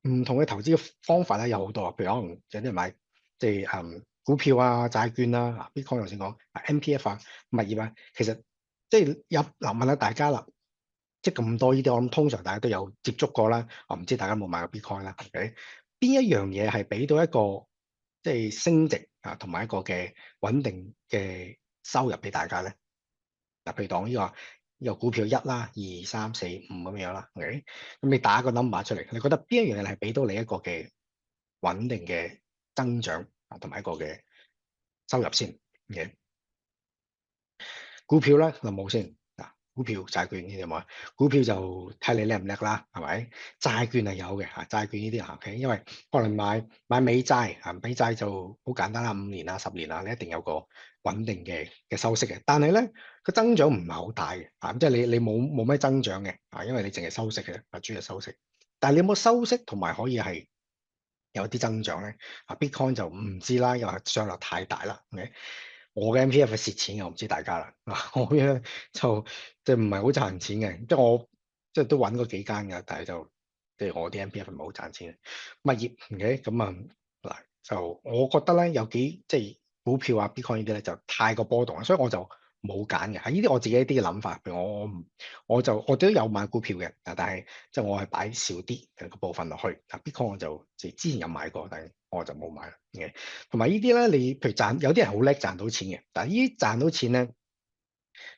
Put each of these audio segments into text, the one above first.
唔同嘅投資嘅方法咧有好多，譬如可能有啲人買即係股票啊、債券啦、Bitcoin 頭先講MPF 啊、物業啊，其實即係問下大家啦，即係咁多呢啲，我諗通常大家都有接觸過啦。我唔知大家有冇買過 Bitcoin 啦，OK？邊一樣嘢係俾到一個即係升值同埋一個嘅穩定嘅收入俾大家咧？嗱，譬如講呢個股票一啦、二、三、四、五咁樣啦，OK？咁你打個 number 出嚟，你覺得邊一樣嘢係俾到你一個嘅穩定嘅增長同埋一個嘅收入先？OK？股票咧就冇先嗱，股票、債券呢啲有冇啊？股票就睇你叻唔叻啦，係咪？債券係有嘅嚇，債券呢啲OK，因為可能買美債美債就好簡單啦，5年啊、10年啊，你一定有個穩定嘅收息嘅。但係咧個增長唔係好大嘅即係你冇咩增長嘅因為你淨係收息嘅主要係收息。但係你有冇收息同埋可以係有啲增長咧？Bitcoin 就唔知啦，因為上落太大啦。OK？我嘅 MPF 係蝕錢嘅，我唔知大家啦。我嘅就即係唔係好賺錢嘅，即係我即係都揾過幾間嘅，但係就即係我啲 MPF 唔係好賺錢嘅。物業嘅咁嗱，就我覺得咧有幾即係股票Bitcoin 呢啲咧就太過波動啦，所以我就冇揀嘅。呢啲我自己一啲嘅諗法，譬如我都有買股票嘅，但係即係我係擺少啲嘅個部分落去。Bitcoin 我就之前有買過，但係我就冇買啦。同埋呢啲咧，你譬如有啲人好叻賺到錢嘅，但係呢啲賺到錢咧，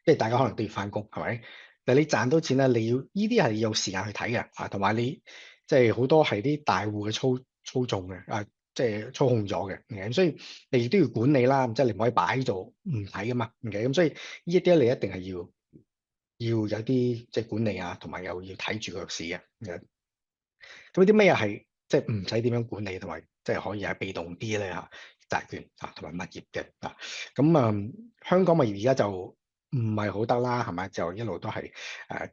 即係大家可能都要翻工，係咪？但係你賺到錢咧，你要呢啲係要時間去睇嘅同埋你即係好多係啲大戶嘅操縱嘅即係操控咗嘅。咁所以你亦都要管理啦，即係你唔可以擺喺度唔睇噶嘛。咁所以呢一啲你一定係要有啲即係管理同埋又要睇住個市嘅。咁啲咩係即係唔使點樣管理，同埋即係可以係被動啲咧債券同埋物業嘅咁香港物業而家就唔係好得啦，係咪？就一路都係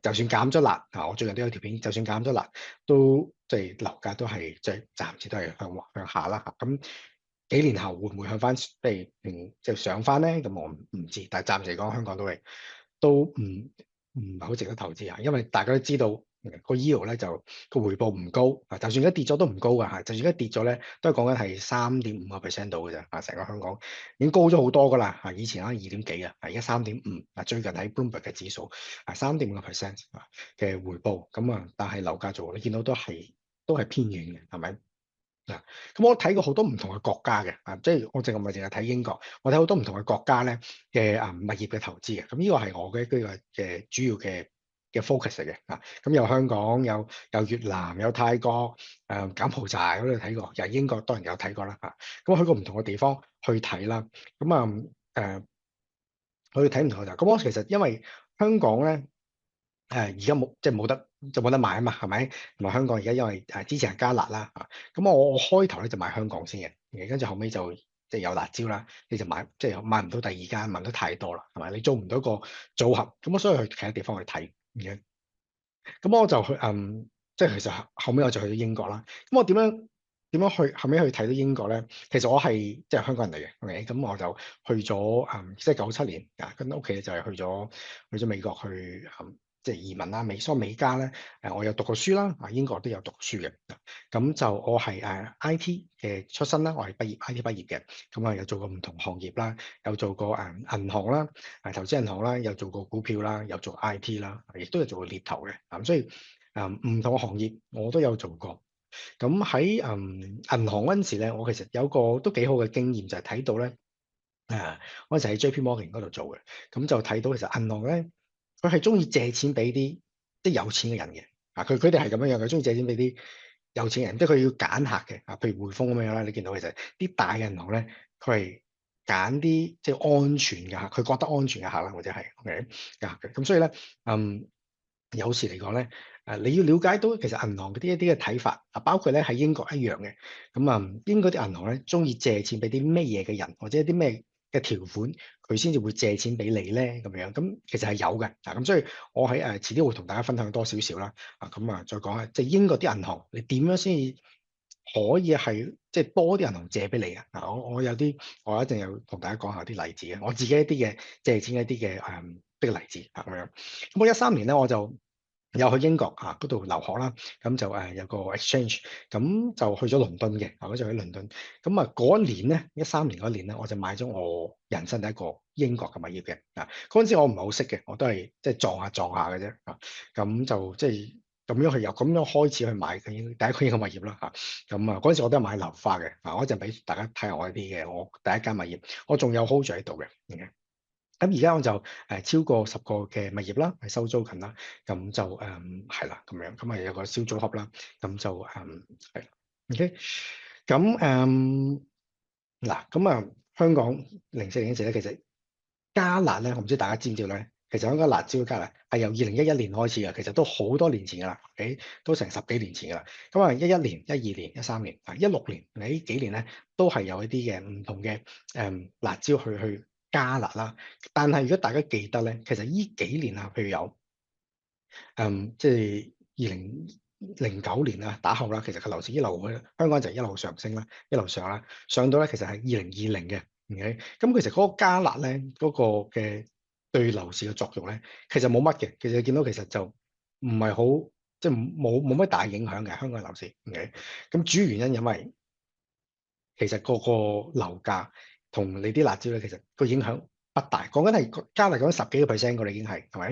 就算減咗辣我最近都有條片，就算減咗辣，都即係樓價都係即係暫時都係向下啦咁幾年後會唔會向翻即係上翻咧？咁我唔知，但係暫時嚟講，香港都唔係好值得投資因為大家都知道個 yield 咧就個回報唔高就算而家跌咗都唔高噶就算而家跌咗咧，都係講緊係3.5%到嘅咋成個香港已經高咗好多噶啦以前2點幾而家3.5最近喺 Bloomberg 嘅指數3.5%嘅回報但係樓價做你見到都係偏軟嘅，係咪？咁我睇過好多唔同嘅國家嘅即係我唔係淨係睇英國，我睇好多唔同嘅國家咧嘅物業嘅投資嘅。咁呢個係我嘅一個嘅主要嘅 focus 嚟嘅咁有香港，有越南，有泰國，柬埔寨我都睇過，又英國當然有睇過啦咁我去過唔同嘅地方去睇啦。咁去睇唔同嘅就咁。我其實因為香港咧而家冇得買啊嘛，係咪？同埋香港而家因為之前係加辣啦咁我開頭咧就買香港先嘅，跟住後尾就即係有辣椒啦，你就即係買唔到第二間，買唔到太多啦，係咪？你做唔到一個組合，咁我所以去其他地方去睇嘅。咁我就去即係其實後尾我就去咗英國啦。咁我點樣去後尾去睇到英國咧？其實我係即係香港人嚟嘅，OK？咁我就去咗即係97年跟屋企就係去咗美國去即係移民啦。所以美加咧我有讀過書啦，英國都有讀書嘅。咁就我係IT 嘅出身啦，我係IT 畢業嘅。咁有做過唔同行業啦，有做過銀行啦，投資銀行啦，有做過股票啦，有做 IT 啦，亦都有做過獵頭嘅。所以唔同嘅行業我都有做過。咁喺銀行嗰陣時咧，我其實有個都幾好嘅經驗，就係睇到咧我嗰陣喺 JP Morgan 嗰度做嘅。咁就睇到其實銀行咧，佢係中意借錢俾啲即係有錢嘅人嘅佢哋係咁樣樣，佢中意借錢俾啲有錢人，即係佢要揀客嘅譬如匯豐咁樣啦。你見到其實啲大嘅銀行咧，佢係揀啲即係安全嘅客，佢覺得安全嘅客啦，或者係 OK 咁所以咧有時嚟講咧你要了解到其實銀行嗰啲一啲嘅睇法包括咧喺英國一樣嘅。咁英國啲銀行咧中意借錢俾啲咩嘢嘅人，或者一啲咩嘅條款，佢先至會借錢俾你咧咁樣。咁其實係有嘅咁所以我喺遲啲會同大家分享多少少啦再講下即係英國啲銀行你點樣先至可以係即係多啲銀行借俾你我我一定有同大家講下啲例子嘅，我自己一啲嘅借錢一啲嘅例子咁樣。咁我13年咧我就有去英國嗰度留學啦，咁就有個 exchange，咁就去咗倫敦嘅，嗰陣喺倫敦，咁啊嗰一年咧13年嗰年咧，我就買咗我人生第一個英國嘅物業嘅，嗰陣時我唔係好識嘅，我都係即係撞下嘅啫，咁就即係咁樣去由咁樣開始去買嘅第一個英國物業啦，咁啊嗰陣時我都係買樓花嘅，我一陣俾大家睇下我啲嘅，我第一間物業，我仲有 hold 住喺度嘅。咁而家我就超過10個嘅物業啦，係收租緊啦，咁就係啦咁樣，咁啊有個小組合啦，咁就係 OK，咁嗱，咁香港04年嗰時咧，其實加辣咧，我唔知大家知唔知咧，其實香港辣椒加辣係由2011年開始嘅，其實都好多年前㗎啦，OK，都成10幾年前㗎啦。咁啊11年、12年、13年、16年呢幾年咧，都係有一啲嘅唔同嘅辣椒去加辣啦。但係如果大家記得咧，其實呢幾年啊，譬如有即係2009年啊打後啦，其實個樓市一路香港就一路上升啦，一路上啦，上到咧其實係2020嘅，OK，咁其實嗰個加辣咧嗰個嘅對樓市嘅作用咧，其實冇乜嘅，其實你見到其實就唔係好即係冇乜大影響嘅香港嘅樓市，OK，咁主要原因因為其實個樓價同你啲辣椒咧，其實個影響不大。講緊係加嚟講10幾個 percent 㗎啦，已經係咪？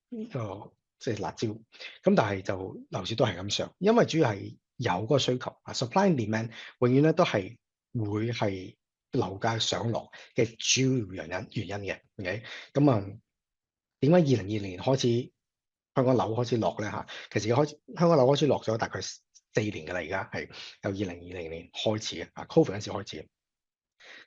呢個即係辣椒。咁但係就樓市都係咁上，因為主要係有嗰個需求supply and demand 永遠咧都係會係樓價上落嘅主要原因嘅。OK，咁點解2020年開始香港樓開始落咧嚇？其實香港樓開始落咗大概4年㗎啦，而家係由2020年開始嘅，Covid 嗰陣時開始嘅。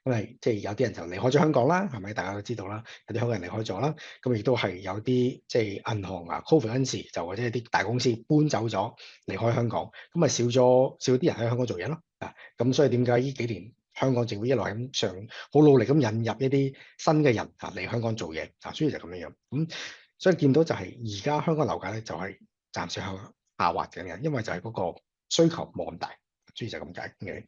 因為即係有啲人就離開咗香港啦，係咪？大家都知道啦，有啲香港人離開咗啦，咁亦都係有啲即係銀行Covid 嗰陣時就或者係啲大公司搬走咗離開香港，咁啊少啲人喺香港做嘢咯，咁所以點解呢幾年香港政府一路係咁好努力咁引入一啲新嘅人嚟香港做嘢，所以就咁樣樣，咁所以見到就係而家香港樓價咧就係暫時下滑緊嘅，因為就係嗰個需求冇咁大，所以就咁解嘅。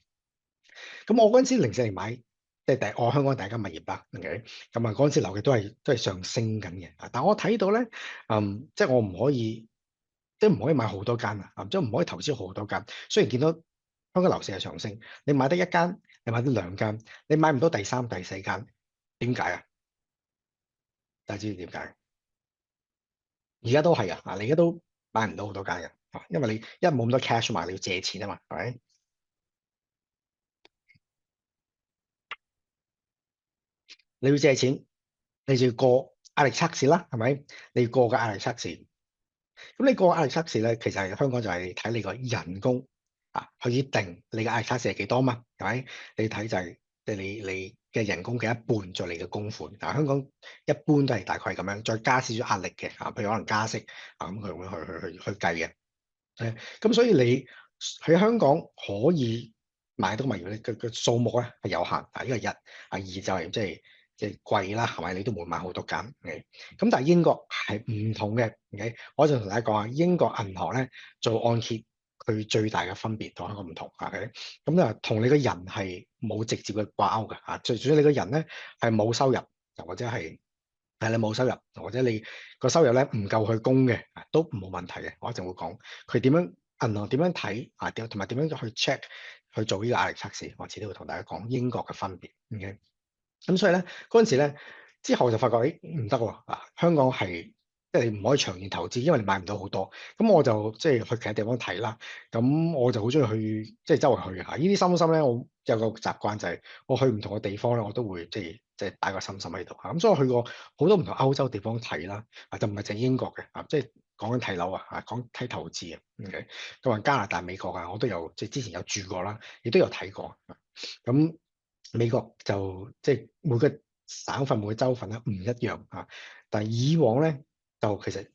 咁我嗰陣時04年買，即係我香港第一間物業啦，OK，咁嗰陣時樓價都係上升緊嘅，但我睇到咧，即係我唔可以，即係唔可以買好多間即係唔可以投資好多間。雖然見到香港樓市係上升，你買得一間，你買得兩間，你買唔到第三、第四間，點解啊？大家知唔知點解？而家都係你而家都買唔到好多間嘅，因為你一冇咁多 cash 嘛，你要借錢啊嘛，係咪？你要借錢，你就要過壓力測試啦，係咪？你要過個壓力測試。咁你過壓力測試咧，其實係香港就係睇你個人工去定你嘅壓力測試係幾多嘛，係咪？你睇就係即係你嘅人工嘅一半再你嘅供款。香港一般都係大概係咁樣，再加少少壓力嘅譬如可能加息咁佢會去計嘅。咁所以你喺香港可以買到物業咧嘅數目咧係有限，呢個一，二就係即係貴啦，係咪？你都唔會買好多間，OK？咁但係英國係唔同嘅，OK？我就同大家講下英國銀行咧做按揭，佢最大嘅分別同香港唔同，OK？咁同你個人係冇直接嘅掛鈎嘅，最主要你個人咧係冇收入，或者係你冇收入，或者你個收入咧唔夠去供嘅，都冇問題嘅。我一陣會講佢點樣銀行點樣睇同埋點樣去 check 去做呢個壓力測試。我遲啲會同大家講英國嘅分別，OK？咁所以咧嗰陣時咧，之後就發覺唔得喎，香港係即係你唔可以長遠投資，因為你買唔到好多。咁我就即係去其他地方睇啦。咁我就好中意去即係周圍去呢啲心心咧，我有個習慣就係我去唔同嘅地方咧，我都會即係擺個心心喺度。咁所以我去過好多唔同歐洲地方睇啦，就唔係淨係英國嘅即係講緊睇樓講睇投資OK？咁加拿大、美國我都有即係之前有住過啦，亦都有睇過。咁美國就即係每個省份、每個州份咧唔一樣但係以往咧就其實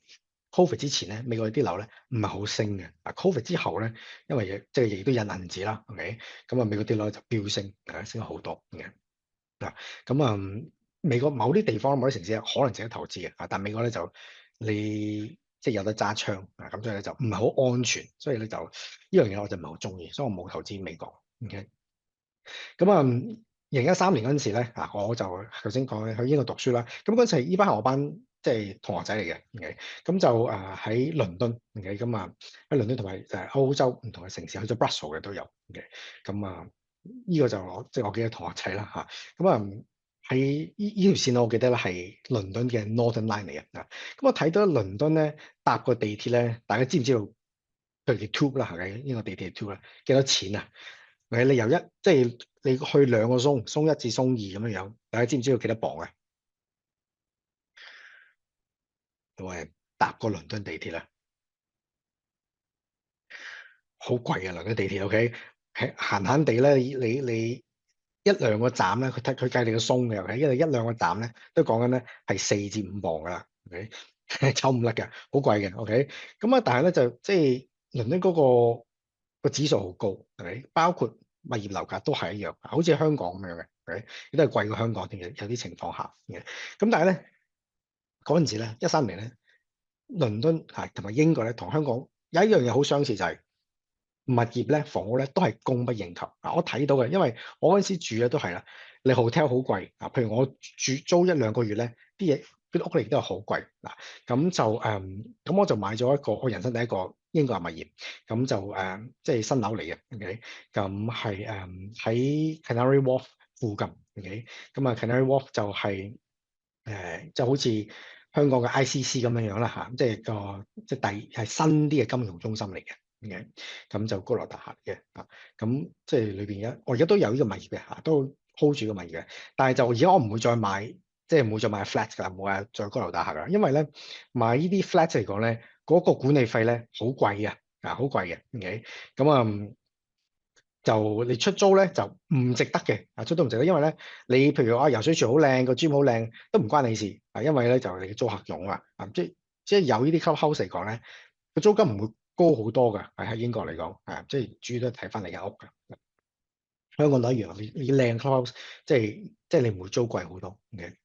Covid 之前咧，美國啲樓咧唔係好升嘅。Covid 之後咧，因為即係亦都印銀紙啦，OK？咁美國啲樓就飆升，升咗好多嘅。咁美國某啲地方、某啲城市可能值得投資嘅，但美國咧就你即係有得揸槍咁所以咧就唔係好安全，所以咧就呢樣嘢我就唔係好中意，所以我冇投資美國，OK？咁2013年嗰陣時咧，我就頭先講去英國讀書啦。咁嗰陣時呢班係我班，即係同學仔嚟嘅，OK，咁就喺倫敦，OK，咁喺倫敦同埋歐洲唔同嘅城市去咗 Brussels 嘅都有，OK，咁呢個就我記得同學仔啦嚇，咁喺呢條線我記得咧係倫敦嘅 Northern Line 嚟嘅啊，咁我睇到倫敦咧搭個地鐵咧，大家知唔知道佢哋 Tube 啦係咪？呢個地鐵 Tube 啦，幾多錢啊？你由即係你去兩個松一至松二咁樣樣，大家知唔知道幾多磅啊？我係搭過倫敦地鐵啦，好貴啊！倫敦地鐵 OK，係閒閒地咧，你一兩個站咧，佢計你個鬆嘅，OK，因為一兩個站咧都講緊咧係4至5磅噶啦，OK，走唔甩嘅，好貴嘅，OK，咁但係咧就即係倫敦嗰個指數好高，OK，包括物業樓價都係一樣，好似香港咁樣嘅，OK，亦都係貴過香港添嘅，有啲情況下嘅，咁但係咧嗰陣時咧13年咧。倫敦係同埋英國咧，同香港有一樣嘢好相似，就係物業咧、房屋咧都係供不應求。我睇到嘅，因為我嗰陣時住嘅都係啦，你 hotel 好貴啊。譬如我租一兩個月咧，啲屋嚟都係好貴嗱。咁我就買咗一個我人生第一個英國嘅物業，咁就即係新樓嚟嘅，OK。咁係喺 Canary Wharf 附近，OK。咁Canary Wharf 就係就好似香港嘅 ICC 咁樣樣啦嚇，即係係新啲嘅金融中心嚟嘅，OK，咁就高樓大廈嘅啊，咁即係裏邊我而家都有呢個物業嘅嚇，都 hold 住個物業嘅，但係就而家我唔會再買，即係唔會再買 flat 㗎啦，唔會話再高樓大廈㗎啦，因為咧買呢啲 flat 嚟講咧，嗰個管理費咧好貴啊，好貴嘅，OK，咁就你出租咧就唔值得嘅，出租唔值得，因為咧你譬如游水池好靚，個 gym 好靚，都唔關你事，因為咧就你嘅租客用啊，即係有呢啲 clubhouse 嚟講咧，個租金唔會高好多㗎，喺英國嚟講，即係主要都係睇翻你間屋㗎。香港都一樣，你靚 clubhouse 即係你唔會租貴好多嘅。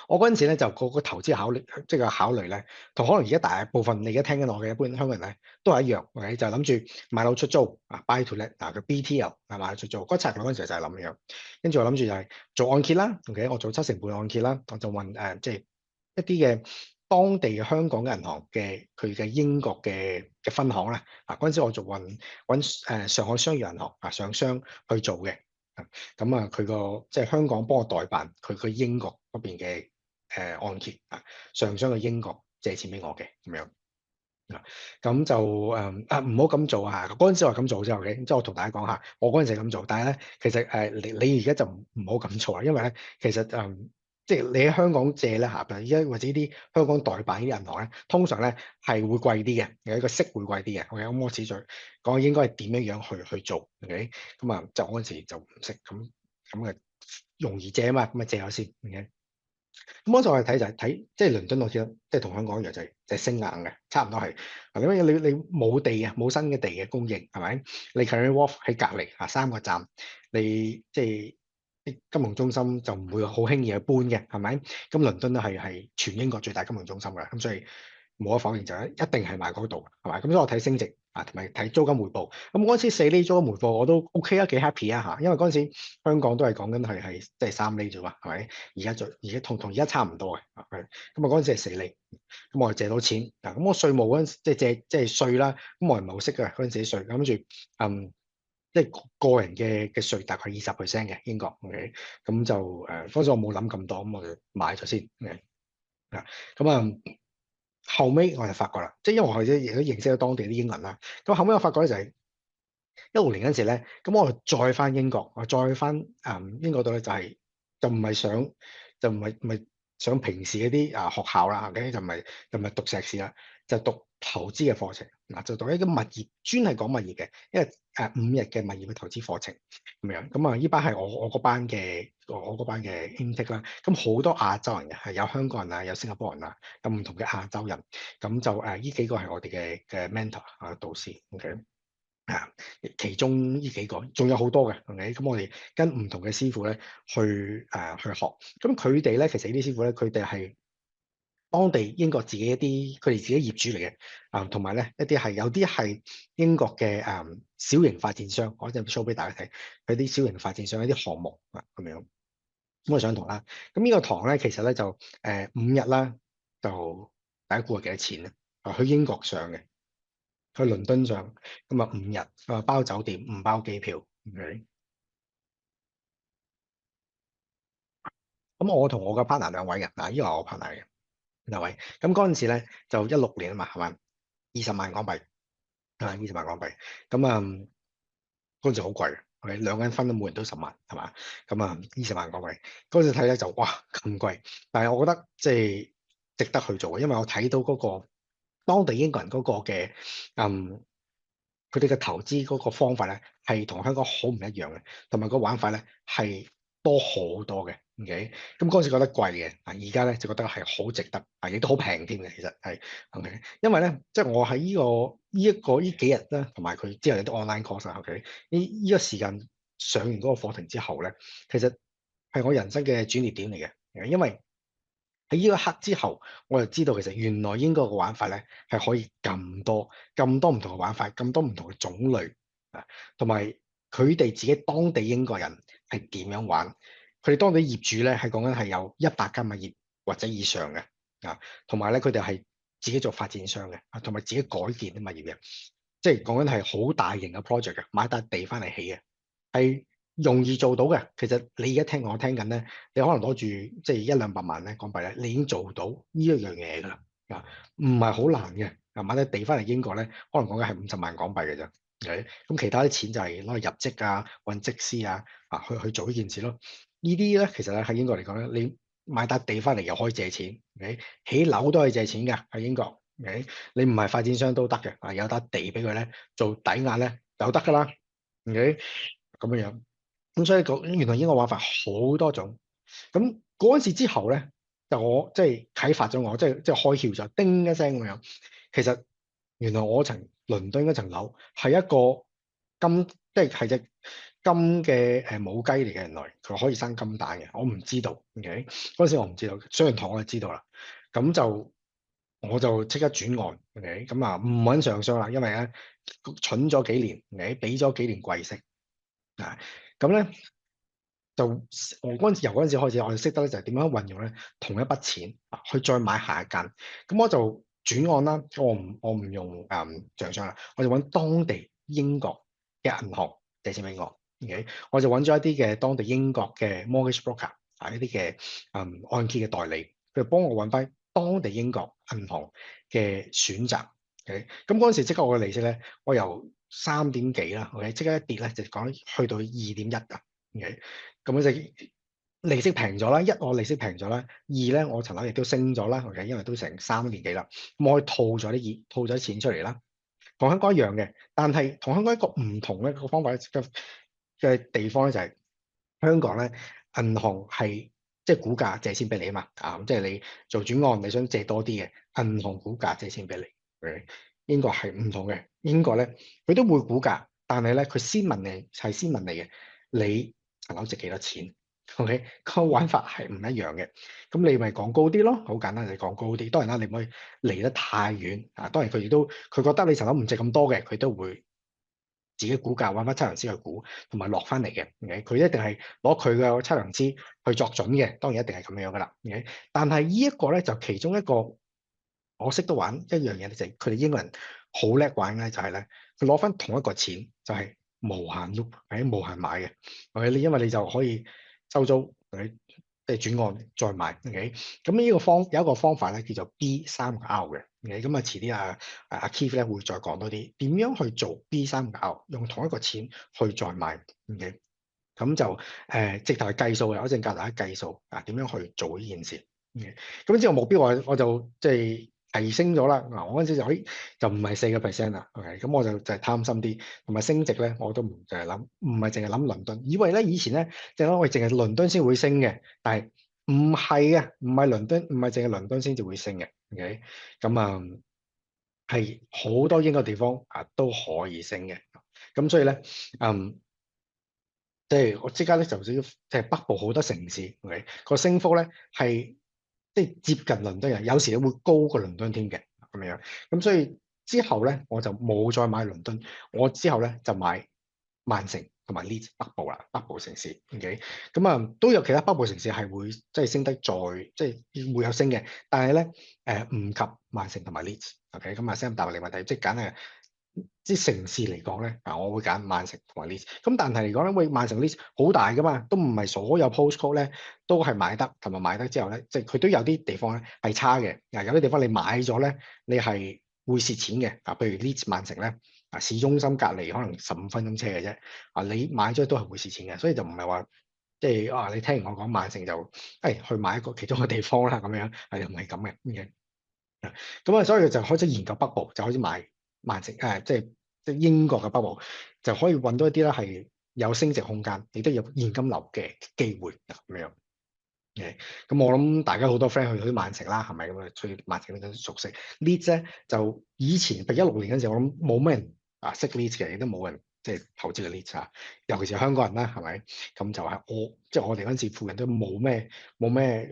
我嗰陣時咧就個投資考慮，即係個考慮咧，同可能而家大部分你而家聽緊我嘅一般香港人咧都係一樣，OK，就諗住買樓出租buy to let 個 BTL 買樓出租。嗰策略嗰陣時就係諗樣，跟住我諗住就係做按揭啦，OK，我做7成半按揭啦，我就揾即係一啲嘅當地嘅香港嘅銀行嘅佢嘅英國嘅分行啦。嗰陣時我做揾上海商業銀行上商去做嘅。咁佢個即係香港幫我代辦佢個英國嗰邊嘅按揭上商去英國借錢俾我嘅咁樣咁就唔好咁做啊！嗰陣時我咁做之後嘅，即係我同大家講下，我嗰陣時咁做，但係咧其實你而家就唔好咁做啦，因為咧其實即係你喺香港借咧嚇，而家或者啲香港代辦啲銀行咧，通常咧係會貴啲嘅，有一個息會貴啲嘅。OK，咁我只再講應該係點樣樣去做。OK，咁就嗰陣時就唔識咁容易借啊嘛，咁借咗先。OK，咁我就係睇即係倫敦，我知即係同香港一樣，就係升硬嘅，差唔多係。因為你冇地啊，冇新嘅地嘅供應係咪？你 Canary Wharf 喺隔離3個站，你即係啲金融中心就唔會好輕易去搬嘅，係咪？咁倫敦都係全英國最大金融中心㗎，咁所以無可否認就一定係買嗰度，係咪？咁所以我睇升值同埋睇租金回報。咁嗰陣時4厘租金回報我都 OK 啊，幾 happy 啊嚇，因為嗰陣時香港都係講緊係即係3厘啫嘛，係咪？而家同而家差唔多嘅，咁嗰陣時係4厘，咁我係借到錢咁我稅務嗰陣時即係稅啦，咁我唔係好識嘅嗰陣時啲稅，諗住即係個人嘅稅大概20% 嘅英國，OK，咁就嗰陣時我冇諗咁多，咁我就買咗先，OK，咁後尾我就發覺啦，即係因為我亦都認識咗當地啲英文啦，咁後尾我發覺咧就係16年嗰陣時咧，咁我再翻英國，我再翻英國度咧就唔係上平時嗰啲學校啦，就唔係讀碩士啦，就讀投資嘅課程就讀一個物業，專係講物業嘅，因為5日嘅物業嘅投資課程咁樣，咁呢班係我嗰班嘅 intake 啦，咁好多亞洲人嘅，係有香港人有新加坡人有唔同嘅亞洲人，咁就呢幾個係我哋嘅 mentor 導師 ，OK。其中呢幾個，仲有好多嘅，OK，咁我哋跟唔同嘅師傅咧去學，咁佢哋咧其實呢啲師傅咧，佢哋係當地英國自己佢哋自己業主嚟嘅，同埋咧有啲係英國嘅小型發展商，我陣 show 俾大家睇，佢啲小型發展商一啲項目咁樣，咁我上堂啦，咁呢個堂咧其實咧就5日啦。就大家估係幾多錢咧？去英國上嘅，去倫敦上，咁啊5日，包酒店唔包機票。OK？咁我同我嘅 partner 兩位嘅，嗱，呢個係我 partner 嘅兩位。咁嗰陣時咧就16年啊嘛，係咪？20萬港幣20萬港幣。咁嗰陣時好貴嘅，OK？2個人分都每人都10萬，係嘛？咁20萬港幣嗰陣時睇咧就哇咁貴，但係我覺得即係值得去做嘅，因為我睇到嗰個當地英國人嗰個嘅嗯。佢哋嘅投資嗰個方法咧，係同香港好唔一樣嘅，同埋個玩法咧係多好多嘅。OK？咁嗰陣時覺得貴嘅，而家咧就覺得係好值得，亦都好平添嘅。其實係 OK？因為咧，即係我喺呢幾日咧，同埋佢之後有啲 online course OK？呢個時間上完嗰個課程之後咧，其實係我人生嘅轉捩點嚟嘅，因為喺呢一刻之後，我就知道其實原來英國嘅玩法咧係可以咁多唔同嘅玩法，咁多唔同嘅種類啊，同埋佢哋自己當地英國人係點樣玩？佢哋當地業主咧係講緊係有100間物業或者以上嘅啊，同埋咧佢哋係自己做發展商嘅啊，同埋自己改建啲物業嘅，即係講緊係好大型嘅 project 嘅，買笪地翻嚟起嘅。係容易做到嘅。其實你而家聽我聽緊咧，你可能攞住即係100-200萬咧港幣咧，你已經做到呢一樣嘢㗎啦。啊，唔係好難嘅。買啲地翻嚟英國咧，可能講緊係50萬港幣嘅啫。咁其他啲錢就係攞嚟入職啊、揾則師啊，去做呢件事咯。呢啲咧其實咧喺英國嚟講咧，你買笪地翻嚟又可以借錢，OK？起樓都可以借錢㗎喺英國，OK？你唔係發展商都得嘅，有笪地俾佢咧做抵押咧就得㗎啦，OK？咁樣樣，咁所以原來英國玩法好多種。咁嗰陣時之後咧，就我即係啟發咗我，即係開竅咗，叮一聲咁樣。其實原來我倫敦嗰層樓係一個金，即係隻金嘅母雞嚟嘅。原來佢可以生金蛋嘅，我唔知道。OK？嗰陣時我唔知道，上完堂我就知道啦。咁就我就即刻轉案。OK？咁唔揾上商啦，因為咧蠢咗幾年，OK？俾咗幾年貴息。咁咧就我由嗰陣時開始，我就識得咧就係點樣運用咧同一筆錢去再買下一間。咁我就轉按啦，我唔用帳商啦，我就揾當地英國嘅銀行借錢俾我。OK？我就揾咗一啲嘅當地英國嘅 mortgage broker 一啲嘅按揭嘅代理，佢幫我揾翻當地英國銀行嘅選擇。OK？咁嗰陣時即刻我嘅利息咧，我由3點幾啦，OK？即刻一跌咧就講去到2.1啊。OK？咁就利息平咗啦，我利息平咗啦，二咧我層樓亦都升咗啦。OK？因為都成3年幾啦，咁我可以套咗啲錢出嚟啦。同香港一樣嘅，但係同香港一個唔同嘅個方法嘅地方咧就係香港咧銀行係即係估價借錢俾你啊嘛。即係你做轉案你想借多啲嘅，銀行估價借錢俾你。OK？英國係唔同嘅，英國咧佢都會估價，但係咧佢先問你嘅，你層樓值幾多錢？OK？個玩法係唔一樣嘅。咁你咪講高啲咯，好簡單，你講高啲。當然啦，你唔可以離得太遠啊。當然佢覺得你層樓唔值咁多嘅，佢都會自己估價，揾翻測量師去估，同埋落翻嚟嘅。OK？佢一定係攞佢嘅測量師去作準嘅，當然一定係咁樣噶啦。OK？但係呢一個咧就其中一個我識得玩一樣嘢，就係佢哋英國人好叻玩咧，就係咧佢攞翻同一個錢就係無限 loop 無限買嘅。OK？因為你就可以收租，即係轉案再買。OK？咁呢個有一個方法咧叫做 B3R 嘅。OK？咁遲啲阿 Keith 咧會再講多啲點樣去做 B3R，用同一個錢去再買。OK？咁就直頭係計數嘅，我陣教大家計數點樣去做呢件事。OK？咁之後目標我就即係提升咗啦。我嗰陣時就唔係4%啦。OK？咁我就係貪心啲，同埋升值咧我都唔淨係諗，唔係淨係諗倫敦。以為咧以前咧淨係淨係倫敦先會升嘅，但係唔係嘅，唔係倫敦，唔係淨係倫敦先至會升嘅。OK？咁係好多英國地方都可以升嘅。咁所以咧即係我即刻咧就少，即係北部好多城市，OK？個升幅咧係即係接近倫敦人，有時會高過倫敦添嘅咁樣。咁所以之後咧我就冇再買倫敦，我之後咧就買曼城。同埋 Leeds 北部啦，北部城市。OK，咁都有其他北部城市係會即係升得再即係會有升嘅，但係咧唔及曼城同埋 Leeds。OK，咁Sam 答你問題，即係揀係即係城市嚟講咧，我會揀曼城同埋 Leeds。咁但係嚟講咧，喂，曼城 Leeds 好大噶嘛，都唔係所有 postcode 咧都係買得，同埋買得之後咧，即係佢都有啲地方咧係差嘅。有啲地方你買咗咧，你係會蝕錢嘅。譬如 Leeds 曼城咧，市中心隔離可能15分鐘車嘅啫。你買咗都係會蝕錢嘅，所以就唔係話即係你聽完我講曼城就去買一個其中一個地方啦咁樣，又唔係咁嘅。Okay？咁所以就開始研究北部，就開始買曼城即係英國嘅北部，就可以揾到一啲咧係有升值空間，亦都有現金流嘅機會咁樣。咁我諗大家好多 friend 去到啲曼城啦，係咪咁啊？對曼城都熟悉。Leeds 咧就以前譬如16年嗰陣時，我諗冇咩人識 Leeds 嘅，亦都冇人即係投資嘅 Leeds 啊。尤其是香港人啦，係咪？咁就係即係我哋嗰陣時附近都冇咩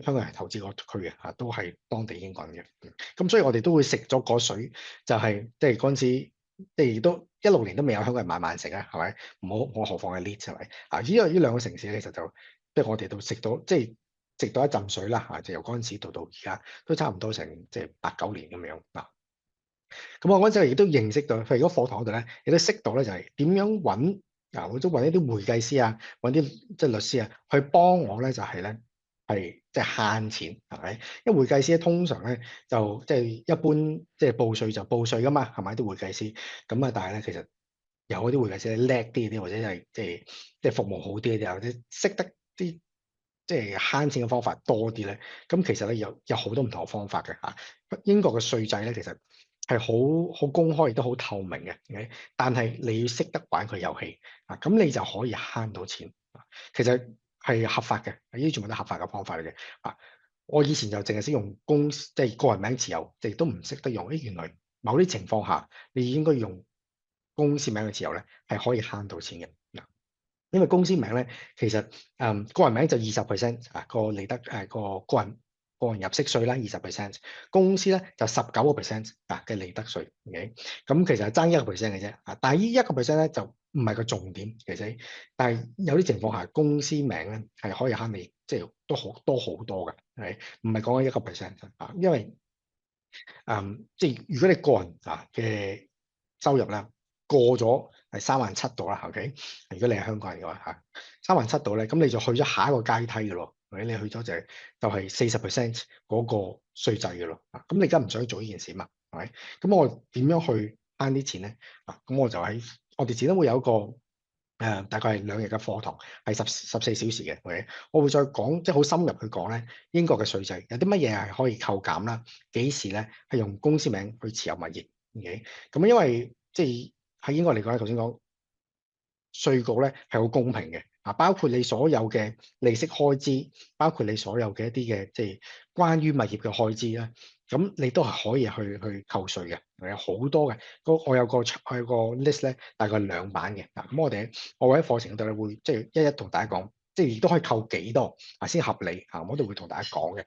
香港人投資過區嘅都係當地英國人嘅。咁所以我哋都會食咗嗰水，就係即係嗰陣時，即係都16年都未有香港人買曼城啊，係咪？我何況係 Leeds 係咪？呢兩個城市其實就即係我哋都食到即係。食到一浸水啦，就由嗰陣時到而家都差唔多成即係8、9年咁樣嗱。咁我嗰陣時亦都認識到，譬如如果課堂嗰度咧，亦都識到咧就係點樣揾我都揾一啲會計師啊，揾啲即係律師啊，去幫我咧就係咧係即係慳錢係咪？因為會計師咧通常咧就即係一般即係報稅就報稅噶嘛，係咪啲會計師？咁但係咧其實有嗰啲會計師叻啲啲，或者係即係服務好啲啲，或者識得啲。即係慳錢嘅方法多啲咧，咁其實咧有好多唔同嘅方法嘅嚇。英國嘅稅制咧其實係好公開，亦都好透明嘅。但係你要識得玩佢遊戲咁你就可以慳到錢。其實係合法嘅，呢啲全部都合法嘅方法嚟嘅。我以前就淨係識用即係個人名持有，亦都唔識得用。原來某啲情況下，你應該用公司名去持有咧，係可以慳到錢嘅。因為公司名咧，其實個人名就20%個利得個人入息稅啦20%，公司咧就19%嘅利得稅。OK，咁其實係爭1% 嘅啫。但係呢1% 咧就唔係個重點其實，但係有啲情況下公司名咧係可以慳你即係都好多好多嘅，係唔係講緊1%因為即係如果你個人嘅收入咧過咗係37000度啦，OK？如果你係香港人嘅話37000度咧，咁你就去咗下一個階梯嘅咯。你去咗就係40% 嗰個稅制嘅咯。咁你而家唔想做呢件事嘛？係咪？咁我點樣去慳啲錢咧？咁我就我哋始終會有一個大概係2日嘅課堂，係14小時嘅。OK？我會再講即係好深入去講咧，英國嘅稅制有啲乜嘢係可以扣減啦？幾時咧係用公司名去持有物業？OK？咁因為即係喺英國嚟講咧，頭先講稅局咧係好公平嘅包括你所有嘅利息開支，包括你所有嘅一啲嘅即係關於物業嘅開支啦，咁你都係可以去扣稅嘅，有好多嘅。我有個 list 咧，大概2版嘅咁我會喺課程嗰度咧會即係一一同大家講，即係亦都可以扣幾多先合理我都會同大家講嘅。